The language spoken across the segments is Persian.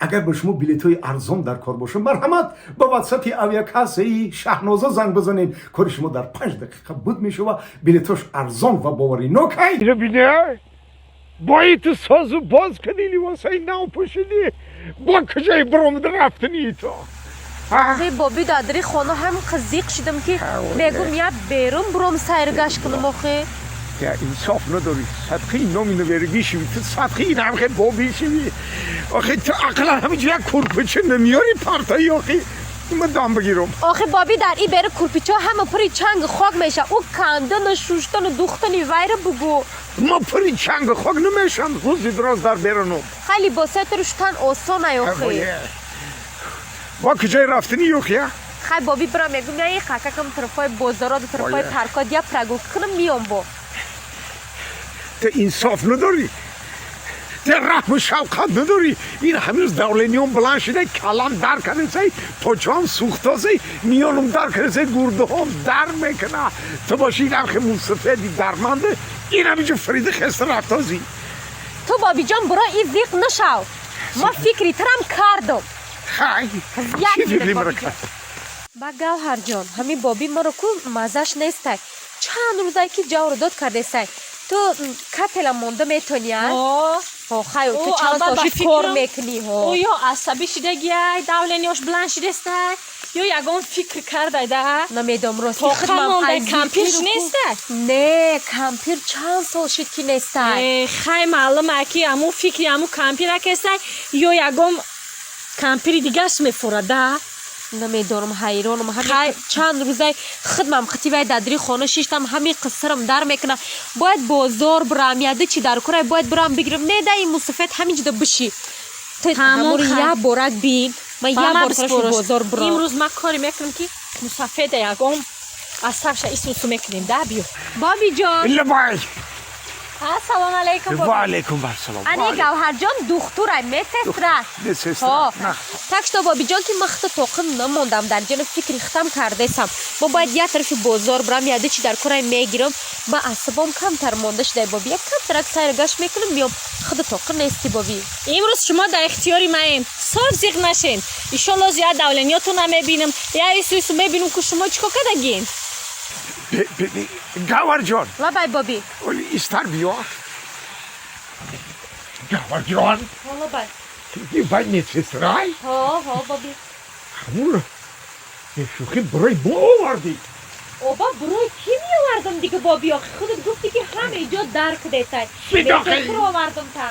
اگر به شما بلیط‌های ارزان در کار باشه مرحمت با واتساپ اویاکاسه شهنازا زنگ بزنین کار شما در 5 دقیقه بود میشه و بلیطاش ارزان و باوری نوکی اینو بینه بایی تو سازو باز کنی لباسای نو پوشیدی با کجای برامده رفتنی تو آقای بابی دادری خانه هم قزیق شدم که بگم یا بیرون برام سیرگشت کنم آخه یا انصاف نداری صدقی نامینو بری بیشوی تو صدقی این هم خیلی بابی شوی آخه تو اقلا همینجا یک کرپچه نمیاری پارتایی آخه من دام بگیرم آخه بابی در این بره کرپیچه همه پری چنگ خاک میشه او کندن شوشتن دوختنی ویره بگو ما پری چنگ خاک نمیشم روزی دراز در برنم خیلی باسه روشتن آسانه آخه با کجای رفتنی یوخی خیلی بابی برام میگم یا این خاکم طرفای بازارا و طرفای پارکات یا پرگو کنم میام با تو انصاف نداری تو رحم و شفقت نداری این هنوز دولینیون بلند شده کلم در کنه سی پاچام سوخته سی میانم در کنه سی گرده هم در میکنه تو باشی این هم خیلی موسفیدی درمانده این همینجا فرید خسته رفتازی تو بابی جان برای این ویق نشو ما فکری ترم کردم خیلی چی دیدی مرا کرد با گوهر جان همین بابی مرا کو مزش نیسته چند روزایی که جور داد کرده سای تو کتل مونده میتونی ها خیلی تو چند تاشی کار میکنی ها او یا عصبی شده گیای دولنیاش بلند شده است یا یگان فکر کرده ده نمیدم راست تو خمانده کمپیرش نیسته نه کمپیر چند سال شد که نیسته خیلی معلومه که امو فکری امو کمپیر هسته یا یگان کمپیری دیگرش میفورده نمیدونم حیرانم همین چند روزه خدمم خطیبه دادری خانه شیشتم همین قصرم در میکنم باید بازار برام یاده چی در کره باید برام بگیرم نه ده این مصفت همینجا بشی تو همون یه بارک بین من یه بار سرش بازار برام امروز ما کاری میکنم که مصفت یگان از سبش ایسوسو میکنیم ده بیو بابی جان لبای السلام علیکم و علیکم السلام انی گوهر جان دختره نسسته تکشتا بابی جان که مخت توقم نموندم در جن فکر ختم کرده سم ما باید یه طرف بازار برم یاده چی در کره میگیرم با عصبام کمتر مونده شده بابی یک کم ترک سیرگاش میکنم میام خود توقم نیستی بابی امروز شما در اختیاری منین صاف زیغ نشین ایشالله زیاد دولنیاتو نمیبینم یا ایسویسو میبینم که شما چیکار کردگین گوهر جان لبای بابی ولی ایستر بیا گوهر جان لبای یه باید نسسرای ها بابی همون یه شوخی برای ما آوردی اوبا برای کی میآوردم دیگه بابی آخه خودت گفتی که همه جا درک دیتای بداخل رو آوردم تا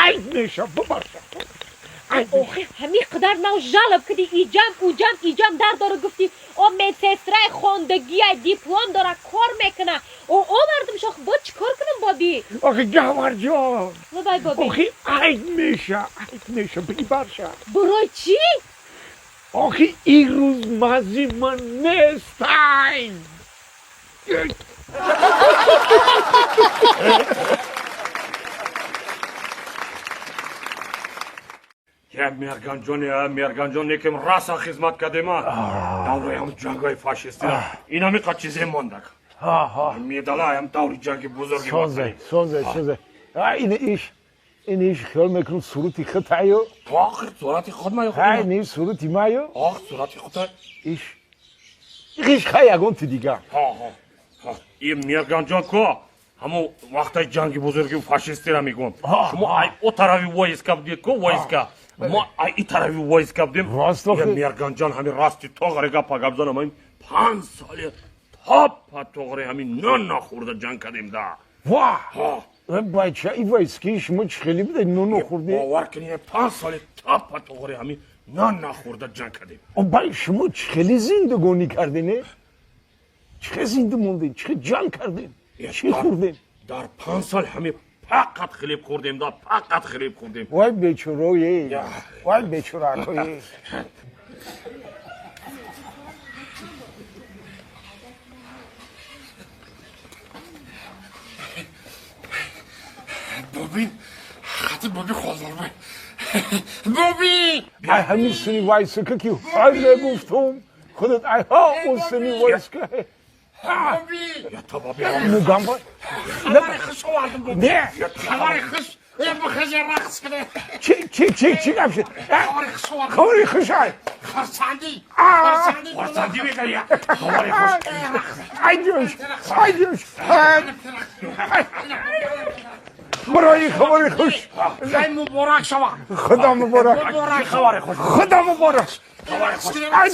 ای نشم ببارشم آخه همین قدر منو جلب کردی ایجام در داره گفتی او متسرای خوندگی دیپلم داره کار میکنه او آوردم شاخ با چی کار کنم بابی آخه گوهر جان لبای بابی آخه ای نشم بگی برشم برای چی؟ آخه این روز مزی من نیستیم یا میرگان جان یکم راسا خدمت کردیم دوره هم جنگای فاشیستی این همی قد چیزی مونده میدالا هم دوری جنگ بزرگی سوزه این ایش خیال میکنم صورتی خطایو آخر صورتی خود مایو های نیست صورتی مایو آخ صورتی خود ایش خیلی اگون تو دیگه این میرگان جان که همون وقتای جنگ بزرگی فاشیستی را میگم شما ای او طرفی وایسکا بدید که وایسکا ما ای طرفی وایسکا بدیم راست یه میرگان جان همین راستی توغره گپا گپ زنم این 5 سالی تاپ توغره همین نخورده جنگ کردیم ده واه بچه ای وایسکی شما چه خیلی بده نون خوردی؟ باور کنی 5 سالی تاپ توغره همین نخورده جنگ کردیم بای شما چه خیلی زندگانی کردین؟ چه زنده موندین؟ چه جنگ کردین؟ چی خوردین؟ در 5 سال همین فقط خلیب خوردیم دا فقط خلیب خوردیم وای بیچارویی وای بیچاره‌ای بابی خطی بابی خوزرمه بابی همین سنی وایسه که کیو ای نگفتم خودت ای ها اون سنی وایسه بابی یا تا بابی نگم باید خبر خش آوردم بابی نه خبر خش بخزی رقص کنه چی گفت خبری خوشای خرسندی بگه خبری خوش ای جوش برای خبری خوش خیلی مبارک شما خدا مبارک خبری خوش خدا مبارک خبری خوش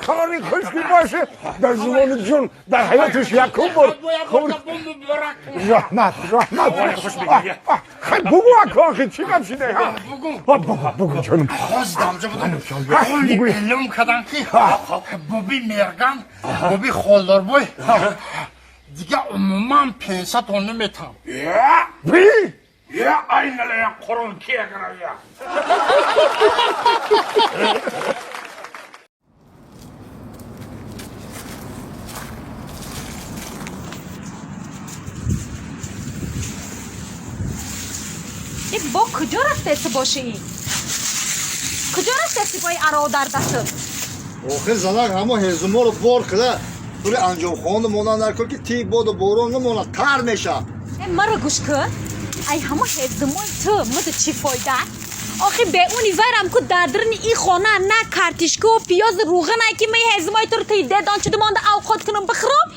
خبری خوش که باشه در زمان جون در حیاتش یکم بار رحمت خوش بگیه خیلی بگو اکاخی چی گم شده بگو جانم خواستم خیلی علم کردن که بابی مرگن بابی خالدار بای دیگه عموما پنسات رو نمیتم بی این لیه قرون کیه گرایه این با کجا رفته باشه این؟ کجا رفته با این ارا در دست؟ آخه زنک همه هزما رو بار کده توی انجام خواند مانند نکن که تی بود و بارون نماند تر میشه این مرا گوش کن ای همه هزمای تو مده چی فایده؟ آخه به اونی ورم که دردرن ای خانه نه کارتشکو و پیاز روغن ای که می هزمای تو رو تی دیدان چه دمانده اوقات کنم بخرم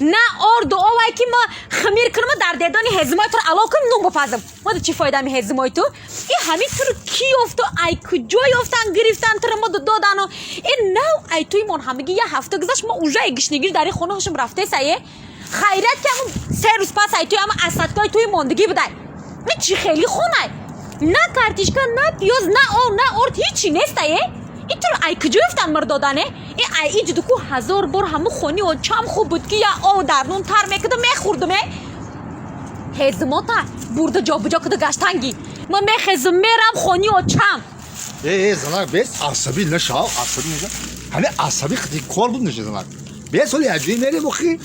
نه آرد و آوای که ما خمیر کنم در دیدانی هزمای تو رو علاقه نم بپزم مده چی فایده می هزمای تو؟ این همین تو رو کی افتو ای کجای افتن گرفتن تو رو مده دادن و این نو ای توی من همگی یه هفته گذشت ما اونجا گشنگیر در خونه هاشم رفته سایه خیرت که همون 3 روز پس ای توی همون اسدگاه توی ماندگی بودن این چی خیلی خونه نه کارتشکا نه پیاز نه آب نه ارد هیچی نیست این تو ای کجا افتن مر دادنه این ای جدو کو 1000 بار همو خونی و چم خوب بود که یا آب در نون تر میکده میخوردم هزماتا برده جا بجا کده گشتنگی ما میخزم میرم خونی و چم زنک بیس عصبی نشه عصبی نشه همه عصبی خیلی کار بود نشه زنک بیس ولی اجوی میریم بخی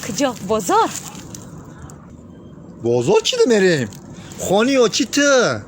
کجا بازار بازار چی ده میریم خانی و چی ته